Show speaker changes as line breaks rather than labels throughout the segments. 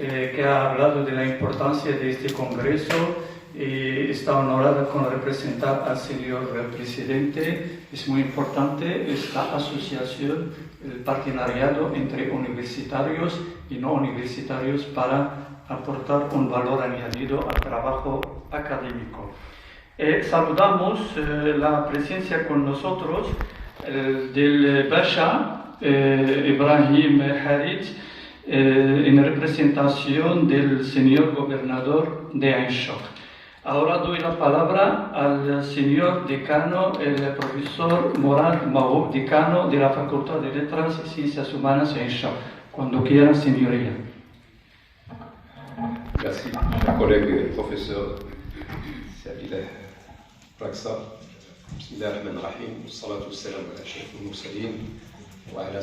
que ha hablado de la importancia de este congreso y está honorada con representar al señor presidente. Es muy importante esta asociación, el partenariado entre universitarios y no universitarios para aportar un valor añadido al trabajo académico. Saludamos la presencia con nosotros del Basha Ibrahim Harit en representación del señor gobernador de Ain Shokh. Ahora doy la palabra al señor decano, el profesor Morad Mahoub, decano de la Facultad de Letras y Ciencias Humanas de Ain Shokh. Cuando quiera, señoría.
Merci, cher collègue professeur Sabilah Raksa. Bismillahirrahmanirrahim. Wassalatu wassalamu ala ashrafil mursalin wa ala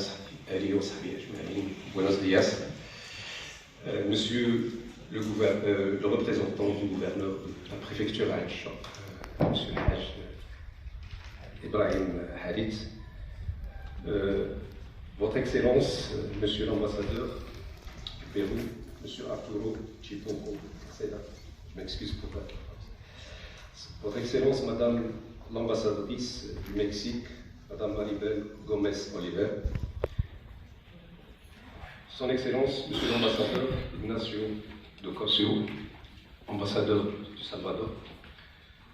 alihi wa sahbihi ajma'in. Buenos días. Monsieur le représentant du gouverneur de la préfecture à Ain Shokh, Monsieur le Hajj Ibrahim Harit, Votre Excellence, Monsieur l'ambassadeur du Pérou, Monsieur Arturo Chiponco, je m'excuse pour la Votre Excellence, Madame l'ambassadrice du Mexique, Madame Maribel Gomez Oliver, Son Excellence, Monsieur l'ambassadeur Ignacio de Cosio, ambassadeur du Salvador,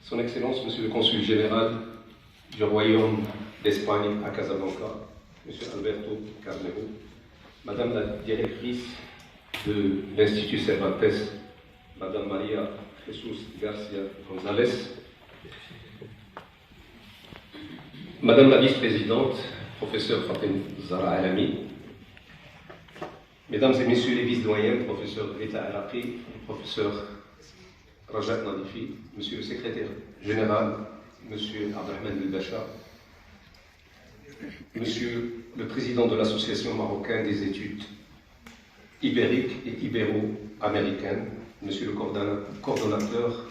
Son Excellence, Monsieur le consul général du Royaume d'Espagne à Casablanca, Monsieur Alberto Carnero, Madame la directrice de l'Institut Cervantes, Madame Maria Jesús Garcia González, Madame la vice-présidente, professeur Fatem Zahra Alami, Mesdames et Messieurs les vice-doyens, professeur Rita Araqi, professeur Rajat Nadifi, Monsieur le secrétaire général, Monsieur Abdelrahman Belbacha, Monsieur le président de l'Association marocaine des études ibériques et ibéro-américaines, Monsieur le coordonnateur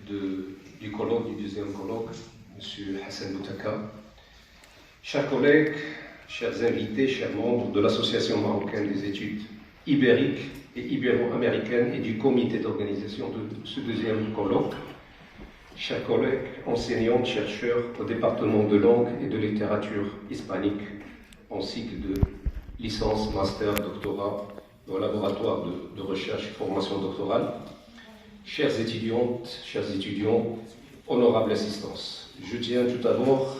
du colloque, du deuxième colloque, Monsieur Hassan Boutaka, chers collègues, chers invités, chers membres de l'Association marocaine des études ibériques et ibéro-américaines et du comité d'organisation de ce deuxième colloque, chers collègues, enseignants, chercheurs au département de langue et de littérature hispanique en cycle de licence, master, doctorat au laboratoire de recherche et formation doctorale, chères étudiantes, chers étudiants, honorable assistance. Je tiens tout d'abord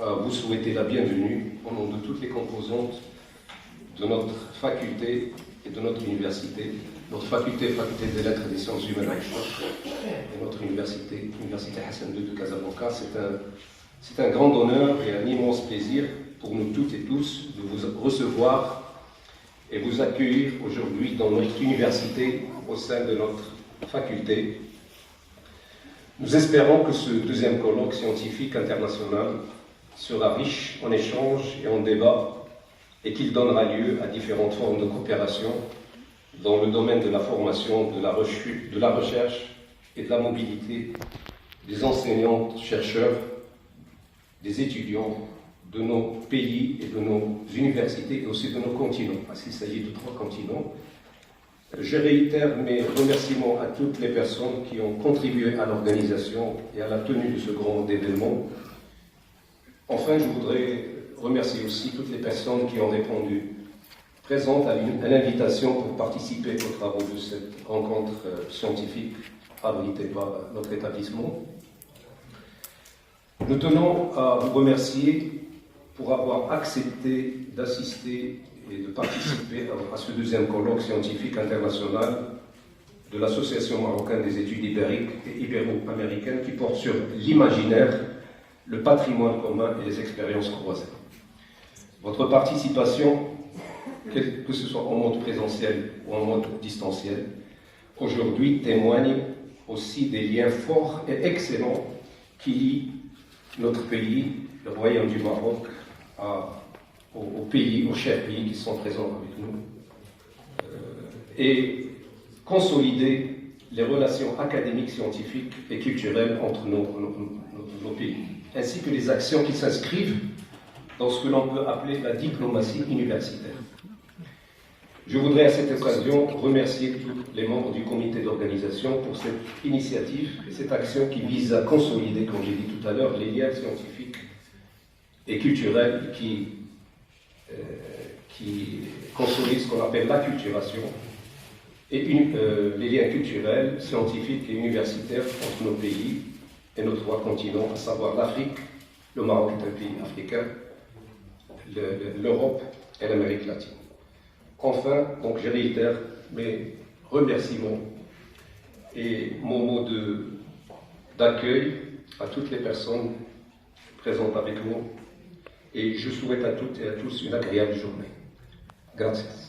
à vous souhaiter la bienvenue au nom de toutes les composantes de notre faculté et de notre université, notre faculté des lettres et des sciences humaines à Ain Shokh et notre université Hassan II de Casablanca. C'est un grand honneur et un immense plaisir pour nous toutes et tous de vous recevoir et vous accueillir aujourd'hui dans notre université au sein de notre faculté. Nous espérons que ce deuxième colloque scientifique international sera riche en échanges et en débats et qu'il donnera lieu à différentes formes de coopération dans le domaine de la formation, de la recherche et de la mobilité des enseignants, chercheurs, des étudiants de nos pays et de nos universités et aussi de nos continents, parce qu'il s'agit de 3 continents. Je réitère mes remerciements à toutes les personnes qui ont contribué à l'organisation et à la tenue de ce grand événement. Enfin, je voudrais remercier aussi toutes les personnes qui ont répondu présentes à l'invitation pour participer aux travaux de cette rencontre scientifique abritée par notre établissement. Nous tenons à vous remercier pour avoir accepté d'assister et de participer à ce deuxième colloque scientifique international de l'Association marocaine des études ibériques et ibéro-américaines qui porte sur l'imaginaire, le patrimoine commun et les expériences croisées. Votre participation, que ce soit en mode présentiel ou en mode distanciel, aujourd'hui témoigne aussi des liens forts et excellents qui lient notre pays, le Royaume du Maroc, aux chers pays qui sont présents avec nous, et consolider les relations académiques, scientifiques et culturelles entre nos pays, ainsi que les actions qui s'inscrivent dans ce que l'on peut appeler la diplomatie universitaire. Je voudrais à cette occasion remercier tous les membres du comité d'organisation pour cette initiative et cette action qui vise à consolider, comme j'ai dit tout à l'heure, les liens scientifiques et culturels qui consolident ce qu'on appelle l'acculturation et les liens culturels, scientifiques et universitaires entre nos pays et nos trois continents, à savoir l'Afrique, le Maroc est un pays africain, l'Europe et l'Amérique latine. Enfin, donc je réitère mes remerciements et mon mot d'accueil à toutes les personnes présentes avec nous et je souhaite à toutes et à tous une agréable journée. Gracias.